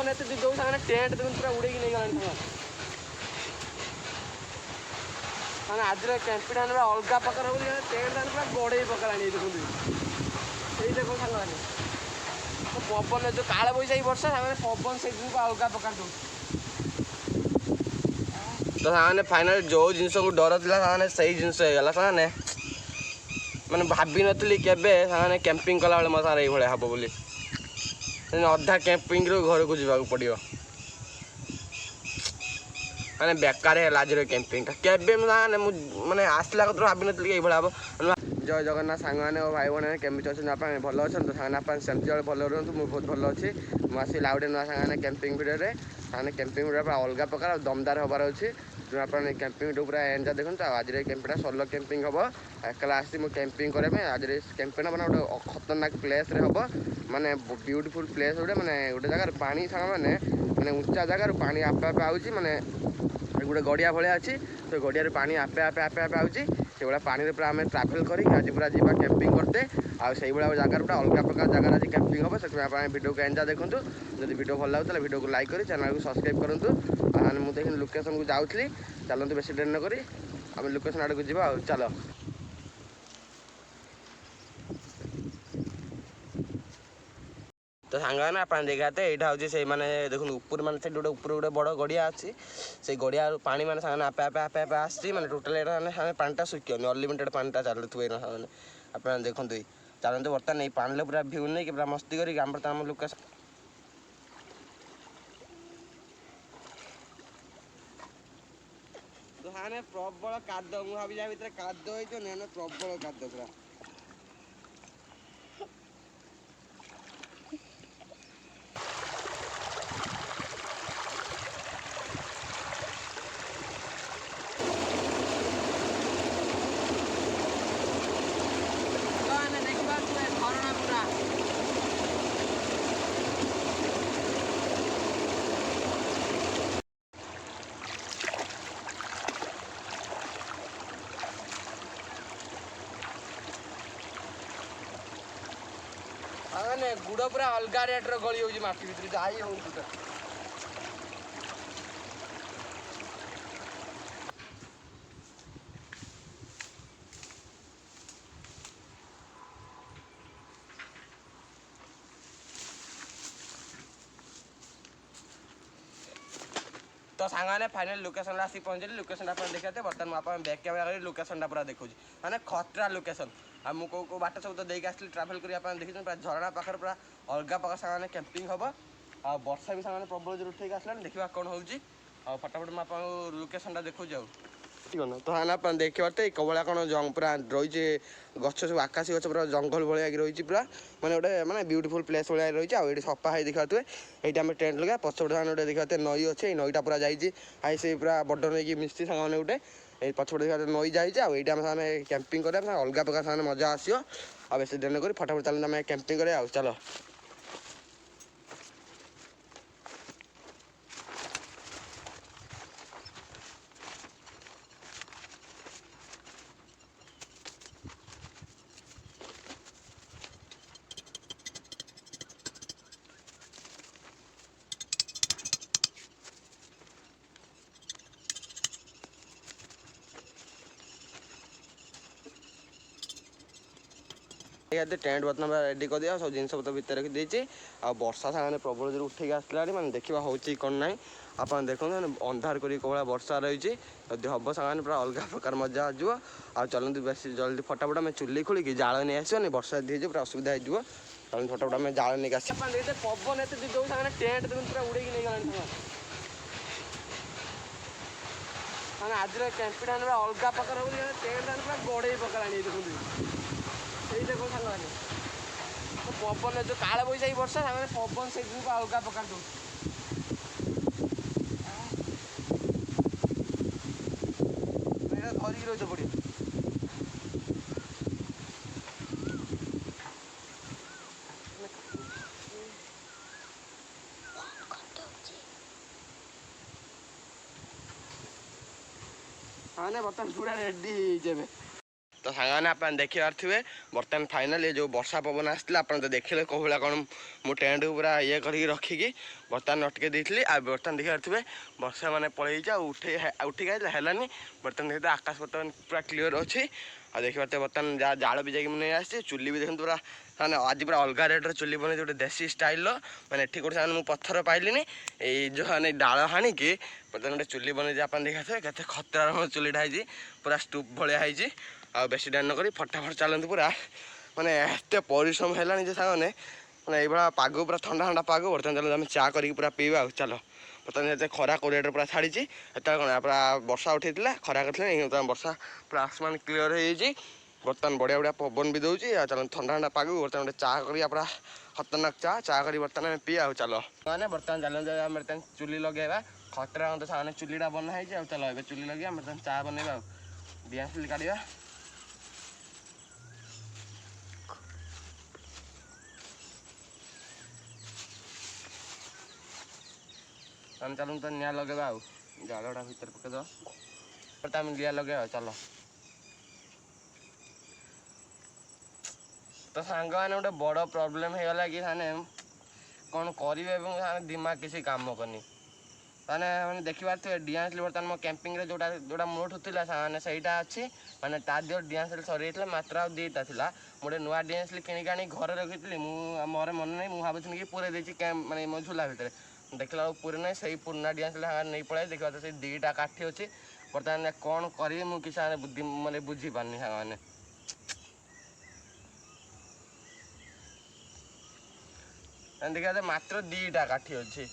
पवन एत दो सामने टेंट देखुन पूरा उड़े नहीं गलानी मैंने आज कैंपिंग आने अलग प्रकार टेंट आने पूरा गड़े पकड़ा देखो यही देखो साल पवन जो काल बैशाखी वर्षा पवन से अलग प्रकार दो तो सामने फाइनाल जो जिनस को डर था से जिनस होगा मैंने भाभी नी के कैंपिंग कला बेले मो सारे ये हम बोली अधा कैंपिंग घर को जावाक पड़ो मैंने बेकार है आज कैंपिंग के मैंने आसला कत भाभी नी ये हम जय जगन्नाथ सांग मैंने भाई भाई केमी अच्छे आप भल अच्छा तो सांग आप सेमती भल रुहतु मुझे बहुत भल अच्छी मुझे लाउ नुआ सांग कैंपिंग भिडियो सांगे कैंपिंग भिडियो पूरा अलग प्रकार दमदार हबार अच्छी जो आप कैंपिंग भिडियो पूरा एंजॉय देखो तो आज कैंपिंग सोलो कैंपिंग हम एकला आसी मुझे कैंपिंग करने आज कैंपिंग मैंने गोटे खतरनाक प्लेस हम माने ब्यूटीफुल प्लेस गोटे मैंने गोटे जगह पानी सांग मैंने उच्चा जगार पानी आपे आपे आउची माने गोटे गड़िया भाया अच्छी तो गड़िया पानी आपे आपे आपे आपे आउची से भाया पानी पूरा आम ट्राभेल कर आज पूरा जी कैंपिंग करते आई भाया जगार पूरा अलग प्रकार जगार आज कैंपिंग हम से आप वीडियो को एंजॉय देखूँ जब वीडियो भल लगे वीडियो को लाइक करी चैनल को सब्सक्राइब करूँ मुझे लोकेशन को जाऊँगी चलते बेसी डेरी नक आम लोकेशन आड़ को जा चल तो सांग मैंने आप देखाते यहाँ हूँ से मैंने देखो ऊपर मैंने गोटे ऊपर गोटे बड़ गड़िया अच्छी से गड़िया पानी मैंने सांगे आपे आपे आपे आपे आसी मैंने टोटाल यहाँ पानीटा सुखियोनी अनलिमिटेड पानीटा चलुए मैंने आप देखो चलते बर्तमान ये पानी पूरा भ्यू नहीं कि पूरा मस्ती करी आम लोकेशन तो हाँ प्रबल काद मुझे भावी भितर काद हो प्रबल काद पूरा मैंने गुड़ पूरा अलग रेट्र गली हो माटी भर जाई हो तो सांग मैंने फाइनल लोकेशन आसी पहुँचे लोकेशन आप देखते बर्तमान मुझे बैक कैमेरा कर लोकेशन पूरा देखा मैंने खतरा लोकेशन आ मुझे बाट सब तो देखिए आसली ट्राभेल कर देखिए पूरा झरणा पाखे पूरा अलग प्रकार सांग कैंपिंग हम आ वर्षा भी सांग प्रबल जो उठे आसला देखा कौन हो फटाफट मुझे लोकेशन देखा तो हाँ आप देखिए पारे कबला कौन जंग पूरा रही गच सब आकाशी गच पूरा जंगल भाया रही पूरा मैंने गोटे मैंने ब्यूटीफुल प्लेस भाया रही है सफा है देखा ये आम टेंट लगा पछपटे गोटे देखा नई अच्छे नईटा पूरा जाइए आई से पूरा बड़ नहीं मिस्ती सांग मैंने गोटे पछपटे देखा नई जाइए ये आम कैंपिंग कर अलग प्रकार मजा आसो आ बेस दिन कर फटाफट चलते आम कैंपिंग कर चलो टेंट बर्तमान रेडी कर दिया सब जिन पतर भितर रखी आ वर्षा सामने प्रबल जो उठे आसला मैंने देखा हो कौन ना आप देखो अंधार कर वर्षा रही जब हम सामान पूरा अलग प्रकार मजा आजो आ चलते बेस जल्दी फटाफट आम चुली खोलिकी जाल नहीं आसोनी वर्षा दी पूरा असुविधा हो चलते फटाफट आम जाल नहीं आस पवन एत दो टेंट देखो पूरा उड़े नहीं गलानी मैंने आज कैंपिंग आने अलग प्रकार टेंट आने पूरा गड़े पकड़ा देखो यही देखो साल पवन जो काल बैशाखी वर्षा पवन से अलग प्रकार दो धरिकी रही पड़े हाँ बर्तमान पूरा रेडी तो सांग आप देखी पारे बर्तमान फाइनाल ये जो वर्षा पवन आसला आप तो देखिले कौ भाया कौन मु टेंट पूरा ये करके रखिकी बर्तमान अटके देती आ बर्तमान देखी पारे वर्षा मैंने पलि उठिक है बर्तमान देखते आकाश बर्तमान पूरा क्लीयर अच्छी आ देखी पारे बर्तमान जहाँ जाल भी जाकि नहीं आसी चुली भी देखते पूरा मैंने आज पूरा अलग रेट चुली बन गोटे देसी स्टाइल मैंने एठी गोटे मुझे पत्थर पाइली ये जो मैंने डाल हाणिकी बर्तमान गोटे चुली बन आप देखा के खतरा चुलीटा है पूरा स्टूप भाया है आ बेसी डाइन नक फटाफट चलते पूरा माने एत परिश्रम है सांगे मैंने ये पाग पूरा ठंडा ठंडा पाग बर्तमान चलो आम चा कर पूरा पीवा चल बर्तमान खरा कोरिया पूरा छाड़ी एत कौन पूरा वर्षा उठे खरा कर वर्षा पूरा आसमान क्लीयर हो बर्तमान बढ़िया बढ़िया पवन भी दूसरी चलो ठंडा ठंडा पाग बर्तमान गोटे चा कर पूरा खतरनाक चा कर बर्तमान पीवा चलो मैंने बर्तमान चलो बर्तमान चुली लगे खतरा तो सामने चुलीटा बनाई चलो ए चुली लगे बर्तमान चा बनवा डीएसएल काढ़ा हम चलो तो निआ लगे जाड़ा भर पकईद आम निआ लगे चलो तो सांग मैंने गोटे बड़ प्रोब्लेम हो गला कि कौन करेंगे दिमाग किसी काम करनी मैंने देखी पारे डीएसएल बर्तमान मो कैंपिंग रे जोटा जोटा मोठू था सहीटा अच्छी मैंने तार डीएसएल सरी मात्र आ दुईटा था गोटे नुआ डीएसएल किणिक आनी घर रखी मोर मन नहीं मुझे भाई कि पूरे देती मैंने मो झूला भितर देखला पूरे ना से पुराना डीएसएल नहीं पड़े देखा तो दुईटा काठी अच्छी बर्तमान कौन करी मुझे बुद्धि मैंने बुझी पारनी साने देखा मात्र दुईटा काठी अच्छी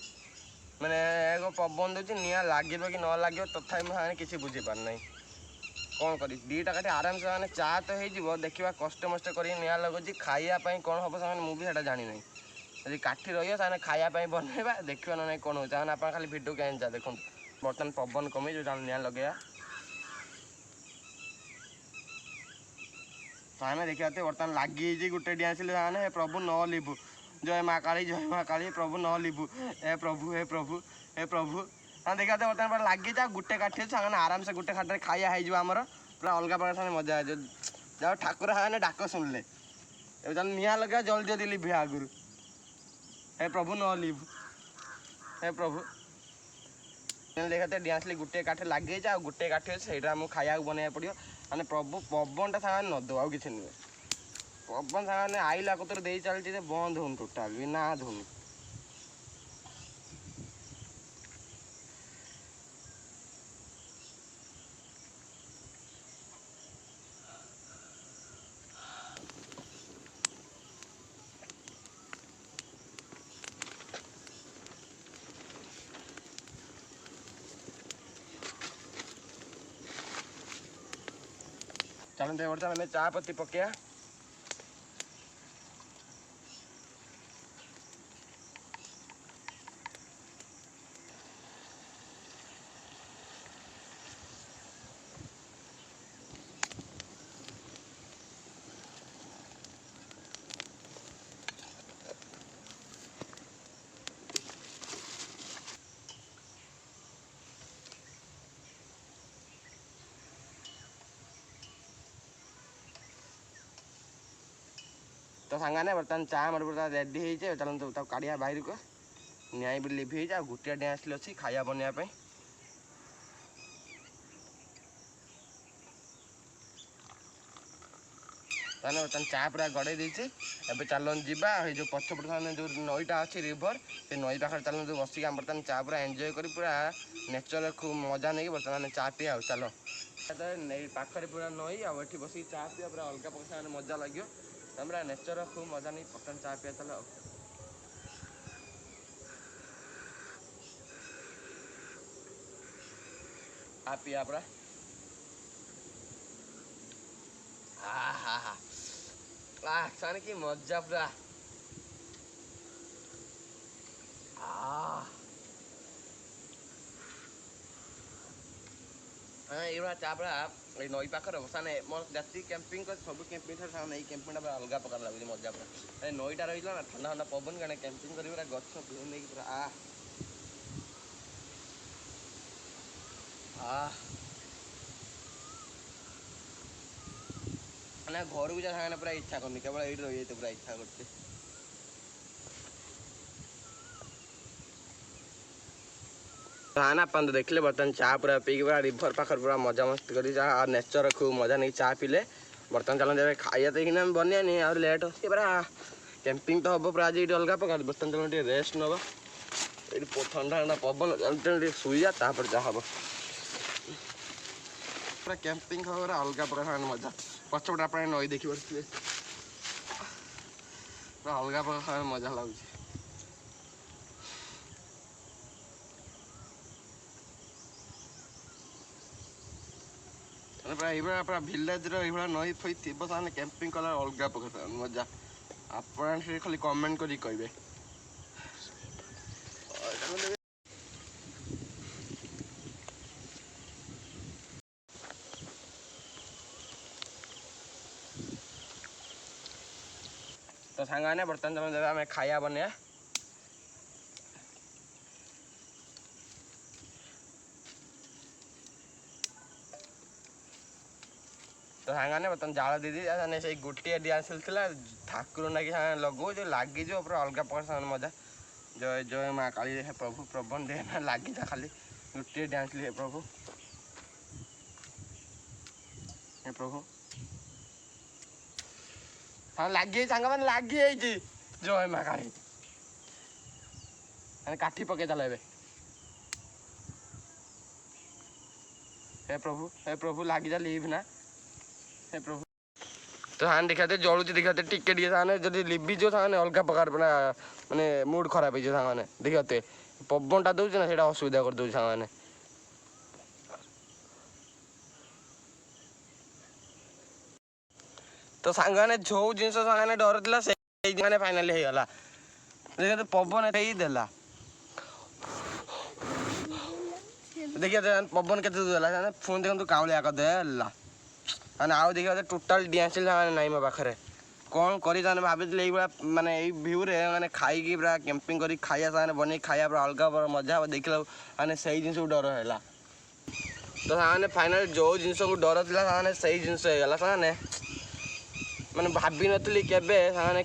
मैंने पवन दूसरी निआ लगे कि न लगे तथा मुझे किसी बुझी पारना कौन कर दुईटा काठी आराम से मैंने चा तो हो देखा कष्ट मस्ट कर निआ लगुच खायापी कौन हम से मुझे जानी ना यदि काठी रही है खायापी बनवा देखा ना कौन हो आप खाली भिडियो क्या देखो बर्तमान पवन कमी जो निआ लगे सामने देखा बर्तमान लगी गोटे डीएसएल हे प्रभु न लिभु जय माँ काली प्रभु न लिभु हे प्रभु हे प्रभु हे प्रभु हाँ देखा बर्तमान पूरा लगी जा गोटे काठी सामने आराम से गोटे खाटे खाया होमर पूरा अलग प्रकार मजा है जाओ ठाकुर हाँ डाक शुणिले निआ लगे जल्दी जल्दी लिभे आगुरी हे प्रभु न लिभु हे प्रभु देखते डीएसएल गोटे काठी लगे गोटे काठी से खाया बनवा पड़ो मैंने प्रभु पवन टा सामान नदो आ कि नुहे पवन सामान आईला कतर दे चलती बंद हो टोटाल भी ना धुन चलते बर्तमान चा पत्ती पकया तो सांगाने बर्तमान चा हमारे पूरा रेडी हो चलते काढ़िया बाहर को निआ भी लिभि हो गोटे डीएसएल अच्छी खाया बनवाई बर्तमान चा पूरा गड़े देती एवं चलन जा जो पछपट जो नईटा अच्छी रिभर से नई पाखे चलन जो बसिक बर्तमान चा पूरा एंजॉय कर पूरा नेचर खूब मजा नहीं बर्तमान चा पी चलो पाखे पूरा नई आठ बस चा पी पूरा अलग प्रकार मजा लगे पूरा नेचर खूब मजा नहीं बर्तमान चा पी चलो आ पिया पूरा साने की मजा पूरा ये चा पूरा नई पाखर साने मोर जी कैंपिंग कर सब कैंपिंग सामने कैंपिंग अलग प्रकार लगे मजा पूरा नईटा रही ना ठंडा ठंडा पवन क्या कैंपिंग कर पूरा गछ नहीं पूरा मैंने घर को जा पूरा इच्छा करनी केवल ये रही पूरा इच्छा करते अपन तो देखले बर्तन चा पूरा पीक पूरा रिभर पाखर पूरा मजा मस्ती कर नेचर खूब मजा नहीं चा पीले बर्तन चलन खाइया तो बनिया नहीं और लेट हो पूरा कैंपिंग तो हम पूरा आज ये अलग प्रकार बर्तन चलन रेस्ट नवा ये ठंडा ठंडा पवन शुआ तापर जहाँ हम पूरा कैंपिंग पूरा अलग प्रकार मजा पचपट आप नई देखी पारे पूरा अलग प्रकार मजा लगुच पूरा भिलेज नई फई थी कैंपिंग कला अलग प्रकार मजा आप खाली कमेंट करी कहे तो सांग बर्तमान आम खाया बने तो सांगाने बर्तमान जाल दीदी से गोटे डांस चलता ठाकुर ना कि लगो जो लगी जो पूरा अलग प्रकार मजा जय जय माँ काली हे प्रभु प्रबंध दे लगी था खाली गोटे डांस हे प्रभु हे प्रभु हाँ लगी सांग मैंने लगी जय माँ काली काठी पके चल हे प्रभु लगी जा लीव ना हे प्रभु तो हाँ दिखाते जलुची दिखाते टिके जब लिभिज अलग प्रकार माने मूड खराब हो दिखाते पवनटा दौर ना से असुविधा कर दौर सांग तो सांग जो जिन सांग डर था से फाइनाली होगा देखते पवन देला देखिए पवन के फोन देखते काउलिया करदेला आउ देखिए टोटाल डिएसएल ना मो पाखे कौन करी भाभी माने भ्यू रे माने खाई पूरा कैंपिंग करी खाया बन खाया पूरा अलग मजा देख ला से जिन डर है तो सामने फाइनाल जो जिन को डर था से जिनस होगा मैंने भाभी नी के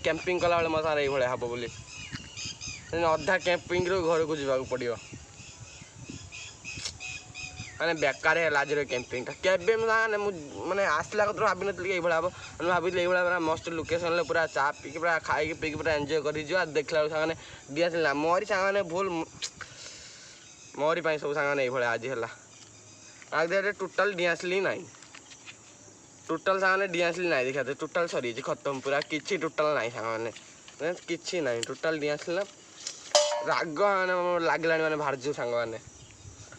कैंपिंग कला बेले मत ये हम बोली अधा कैंपिंग घर को जावाक पड़ो मैंने बेकार है आज कैंपिंग के मैंने आसला भाभी नी ये हम भाभी ये पूरा मस्त लोकेशन पूरा चा पी पूरा खाई पी पूरा एंजॉय कर देखला सांग डीएसएल मोरी सांग भूल मोरी सब सांग ये आज है आगे टोटाल डीएसएल ना टोटाल सांग डीएसएल ना देखा टोटाल सरी खत्म पूरा किसी टोटाल ना सांग कि ना टोटाल डीएसएल राग लगला मैंने बाहर जो सांग मैंने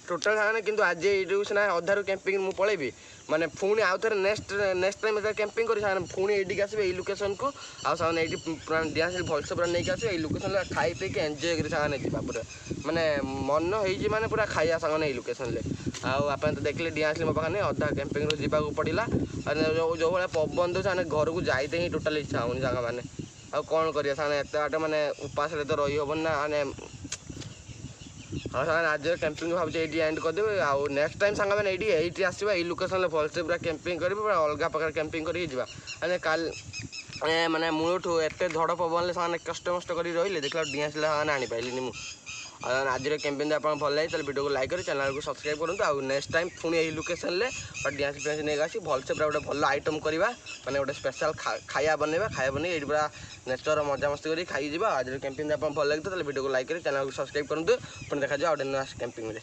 टोटाल सांग कि आज ये सीना अधारू कैंपिंग मुझे पलैबी माने पुणी आउ थे नेक्स्ट टाइम कैंपिंग कर पुणी ये आसवे ये लोकेशन को आने ये डीएसएल भलसे पूरा नहीं आसवे ये लोकेशन खाई पी एंजॉय कर पूरा माने मन हो माने पूरा खाया सांग ये लोकेशन आप तो देखले डीएसएल मो पाखे अधा कैंपिंग जावाक पड़ा जो भाई पवन दो घर को जाते ही टोटाल इच्छा होनी सांग मैंने आ कौन कर एत बाट माने उपास तो रही हम ना हाँ सांग आज कैंपिंग भाई ये एंड करदेवे आउ नेक्स्ट टाइम सांग मैंने ये आसवा ये लोकेशन भलसे पूरा कैंपिंग कर पूरा अलग प्रकार कैंपिंग कर काल माने मुठू एत झड़ पवन सांग कष्ट मस्ट कर रही देखला डीएसएल आनी पाइलिनी मुझे आज कैंपिंग आप भल लगे वीडियो को लाइक कर चैनल को सब्सक्राइब करूँ आउ नेक्स्ट टाइम पुणी यही लोकेशन डीएसएल फेंस नहीं आसी भलसे पूरा गोटे भल आइटम करवा माने गोटे स्पेशल खाया बन ये पूरा नेचर मजा मस्ती कर खाई आज कैंपिंग आप भल लगे वीडियो को लाइक कर चैनल को सब्सक्राइब करूँ पुणी देखा जाए कैंपिंग में।